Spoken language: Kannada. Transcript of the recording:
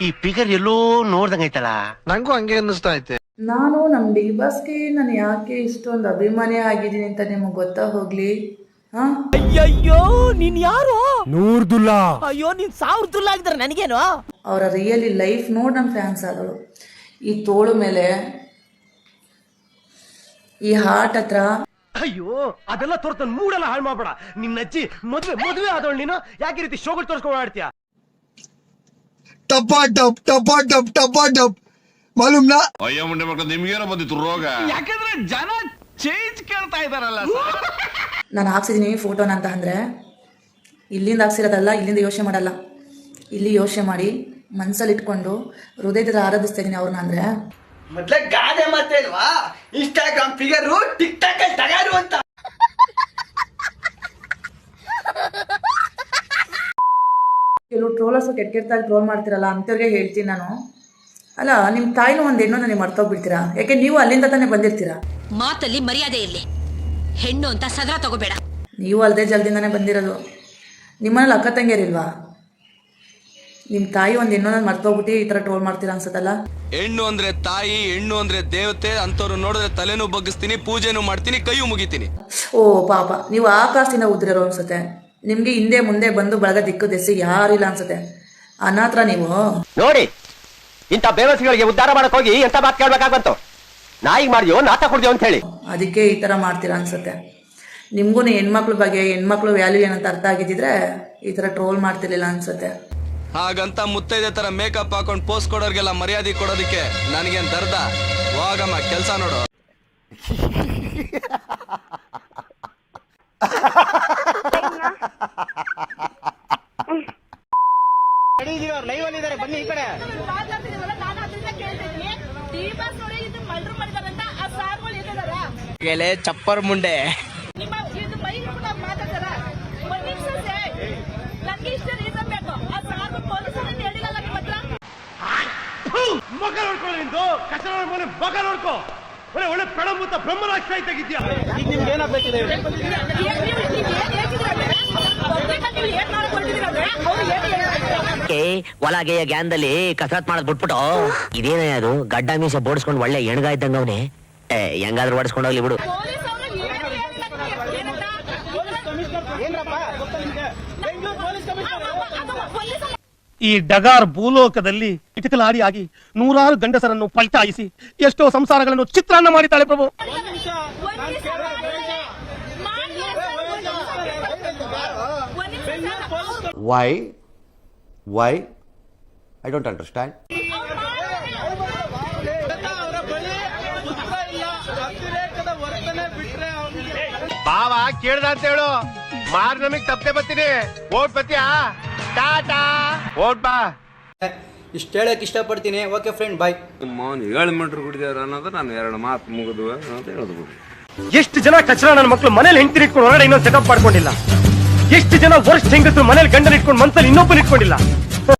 ಈ ಪಿಗರ್ ಎಲ್ಲೋ ನೋಡ್ದಂಗೈತಲ್ಲ, ನಂಗೂ ಹಂಗೆ ಅನ್ನಿಸ್ತಾ ಐತೆ. ನಾನು ನಮ್ ಡಿ ಬಾಸ್ಗೆ ನಾನು ಯಾಕೆ ಇಷ್ಟೊಂದು ಅಭಿಮಾನಿ ಆಗಿದ್ದೀನಿ ಅಂತ ನಿಮಗೆ ಗೊತ್ತಾ ಹೋಗ್ಲಿ? ಅಯ್ಯಯ್ಯೋ, ನೀನ್ ಯಾರು? ನೂರ್ದುಲ್ಲಾ. ಅಯ್ಯೋ, ನೀನ್ 1000 ದುಲ್ಲ ಆಗಿದ್ರೆ ನನಗೇನು? ಅವರ ರಿಯಲಿ ಲೈಫ್ ನೋಡಿ ನನ್ನ ಫ್ಯಾನ್ಸ್ ಆದಳು. ಈ ತೋಳು ಮೇಲೆ, ಈ ಹಾರ್ಟ್ ಹತ್ರ. ಅಯ್ಯೋ, ಅದೆಲ್ಲ ತೋರ್ತ ಮೂಡೆಲ್ಲ ಹಾಳು ಮಾಡ್ಬೇಡ. ನಿನ್ನ ಅಜ್ಜಿ ಮದುವೆ ಆದವಳು ನೀನು ಯಾಕೆ ರೀತಿ ಶೋಗಳು ತೋರ್ಸ್ಕೊಂಡು ಆಡ್ತೀಯ? ಟಪಾಟಪ್ ಮಾಲೂಮ್ನಾ? ಅಯ್ಯ ಮುಂಡೆ ಮಕ್ಕಳು, ನಿಮ್ಗೇನೋ ಬಂದಿತ್ತು ರೋಗ? ಯಾಕಂದ್ರೆ ಜನ ಚೇಂಜ್ ಕೇಳ್ತಾ ಇದಾರಲ್ಲ. ನಾನು ಹಾಕ್ಸಿದೀನಿ ಫೋಟೋನ ಅಂತ ಅಂದ್ರೆ ಇಲ್ಲಿಂದ ಹಾಕ್ಸಿರೋದಲ್ಲ, ಇಲ್ಲಿಂದ ಯೋಚನೆ ಮಾಡಲ್ಲ. ಇಲ್ಲಿ ಯೋಚನೆ ಮಾಡಿ ಮನ್ಸಲ್ಲಿ ಇಟ್ಕೊಂಡು ಹೃದಯದ ಆರಾಧಿಸ್ತಾ ಇದೀನಿ ಅವ್ರನ್ನ. ಅಂದ್ರೆ ಮೊದ್ಲೇ ಗಾದೆ ಮಾತೇಲ್ವಾ, ಇನ್ಸ್ಟಾಗ್ರಾಮ್ ಫಿಗರು ಟಿಕ್ ಟಾಕ್ ಅಲ್ಲಿ ತಗಾರು ಅಂತ. ಕೆಲವು ಟ್ರೋಲರ್ಸ್ ಕೆಟ್ಟಾಗಿ ಟ್ರೋಲ್ ಮಾಡ್ತಿರಲ್ಲ ಅಂತವ್ರಿಗೆ ಹೇಳ್ತೀನಿ ನಾನು, ಅಲ್ಲ ನಿಮ್ಮ ತಾಯಿನೂ ಒಂದು ಹೆಣ್ಣು ನನಗೆ ಮರ್ತೋಗ್ಬಿಡ್ತೀರಾ? ಯಾಕೆ ನೀವು ಅಲ್ಲಿಂದ ತಾನೇ ಬಂದಿರ್ತೀರಾ. ಮಾತಲ್ಲಿ ಮರ್ಯಾದೆ ಇರ್ಲಿ, ಹೆಣ್ಣು ಅಂತ ಸದಾ ತಗೋಬೇಡ. ನೀವು ಅಲ್ಲದೆ ಜಲ್ದಿಂದಾನೇ ಬಂದಿರೋದು. ನಿಮ್ಮನೇಲಿ ಅಕ್ಕ ತಂಗಿಯರಿಲ್ವಾ? ನಿಮ್ಮ ತಾಯಿ ಒಂದು ಹೆಣ್ಣು ಮರ್ತೋಗ್ಬಿಟ್ಟು ಈ ಥರ ಟ್ರೋಲ್ ಮಾಡ್ತೀರಾ ಅನ್ಸತ್ತಲ್ಲ. ಹೆಣ್ಣು ಅಂದ್ರೆ ತಾಯಿ, ಹೆಣ್ಣು ಅಂದ್ರೆ ದೇವತೆ ಅಂತವ್ರು ನೋಡಿದ್ರೆ ತಲೆನೂ ಬಗ್ಗಿಸ್ತೀನಿ, ಪೂಜೆನೂ ಮಾಡ್ತೀನಿ, ಕೈಯೂ ಮುಗಿತೀನಿ. ಓ ಪಾಪ, ನೀವು ಆಕಾಶದಿಂದ ಉದ್ದಿರೋ ಅನ್ಸುತ್ತೆ. ನಿಮ್ಗೆ ಹಿಂದೆ ಮುಂದೆ ಬಂದು ಬಳಗ ದಿಕ್ಕು ದೆಸೆ ಯಾರಿಲ್ಲ ಅನ್ಸುತ್ತೆ. ಅನಾಥರ ನೀವು. ನೋಡಿ, ಇಂಥ ಬೇವಸಿಗಳಿಗೆ ಉದ್ಧಾರ ಮಾಡಕ್ ಹೋಗಿ ಎಂತ ಮಾತು ಕೇಳ್ಬೇಕಾಗಂತು. ನಾಯಿಗೆ ಮಾಡಿದ್ಯೋ ನಾಟ ಕೊಡ್ತೀವೋ ಅಂತ ಹೇಳಿ ಅದಕ್ಕೆ ಈ ಥರ ಮಾಡ್ತೀರಾ ಅನ್ಸುತ್ತೆ. ನಿಮ್ಗೂ ಹೆಣ್ಮಕ್ಳ ಬಗ್ಗೆ, ಹೆಣ್ಮಕ್ಳು ವ್ಯಾಲ್ಯೂ ಏನಂತ ಅರ್ಥ ಆಗಿದ್ದಿದ್ರೆ ಈ ಥರ ಟ್ರೋಲ್ ಮಾಡ್ತಿರ್ಲಿಲ್ಲ ಅನ್ಸುತ್ತೆ. ಹಾಗಂತ ಮುತ್ತೈದೆ ತರ ಮೇಕಪ್ ಹಾಕೊಂಡು ಪೋಸ್ಟ್ ಕೊಡೋರ್ಗೆಲ್ಲ ಮರ್ಯಾದೆ ಕೊಡೋದಕ್ಕೆ ನನಗೇನ್ ದರ್ದ? ಹೋಗಮ್ಮ ಕೆಲ್ಸ ನೋಡು. ಬನ್ನಿ ಈ ಕಡೆ. ಚಪ್ಪರ್ ಮುಂಡೆ ಮಗ ನೋಡ್ಕೊ, ನಿಂದು ಕಸ ಮಗ ನೋಡ್ಕೊ. ಒಳ್ಳೆ ಪ್ರಣಮೂತ ಬ್ರಹ್ಮರಾಕ್ಷ ತೆಗಿದ್ಯಾ. ಈಗ ನಿಮ್ಗೆ ಏನಾಗ್ಬೇಕಿದೆ? ಒಳಗೆಯ ಗ್ಯಾನ್ದಲ್ಲಿ ಕಸರತ್ ಮಾಡೋದ್ ಬಿಟ್ಬಿಟ್ಟು ಇದೇನೇ ಅದು ಗಡ್ಡ ಮೀಸೆ ಬೋಡಿಸ್ಕೊಂಡು ಒಳ್ಳೆ ಎಣ್ಗ ಇದ್ದಂಗ ಅವನೇ. ಹೆಂಗಾದ್ರೂ ಓಡಿಸ್ಕೊಂಡು ಹೋಗ್ಲಿ ಬಿಡು. ಈ ಡಗಾರ್ ಭೂಲೋಕದಲ್ಲಿ ಇಟಕಲಾಡಿ ಆಗಿ 100 ಗಂಡಸರನ್ನು ಪಲ್ಟಾಯಿಸಿ ಎಷ್ಟೋ ಸಂಸಾರಗಳನ್ನು ಚಿತ್ರಾನ್ನ ಮಾಡಿದ್ದಾಳೆ ಪ್ರಭು. Why I don't understand. ಬಾವ ಕೇಳ್ದ ಅಂತ ಹೇಳು, ಮಾರ್ ನಮಗ್ ತಪ್ಪದೆ ಬರ್ತೀನಿ. ಓಟ್ ಬತ್ತೀಯಾ? ಟಾಟಾ ಓಟ್ ಬಾ. ಇಷ್ಟ ಹೇಳಕ್ ಇಷ್ಟಪಡ್ತೀನಿ. ಓಕೆ ಫ್ರೆಂಡ್, ಬಾಯ್. 7 ಮೀಟರ್ ಕುಡಿದಾರ ಅನ್ನೋದು ನಾನು 2 ಮಾತು ಮುಗಿದು ಅಂತ ಹೇಳಿದ್ಬಿಡಿ. ಎಷ್ಟು ಜನ ಕಚರ ನನ್ನ ಮಕ್ಕಳು ಮನೇಲಿ ಹೆಂಡತಿ ಇಟ್ಕೊಂಡು ಹೊರಗಡೆ ಇನ್ನೊಂದು ಸೆಟಪ್ ಮಾಡ್ಕೊಂಡಿಲ್ಲ. ಎಷ್ಟು ಜನ ವರ್ಷ ಹೆಂಗಸರು ಮನೇಲಿ ಗಂಡನ ಇಟ್ಕೊಂಡು ಮನ್ಸಲ್ಲಿ ಇನ್ನೊಬ್ಬರು ಇಟ್ಕೊಂಡಿಲ್ಲ.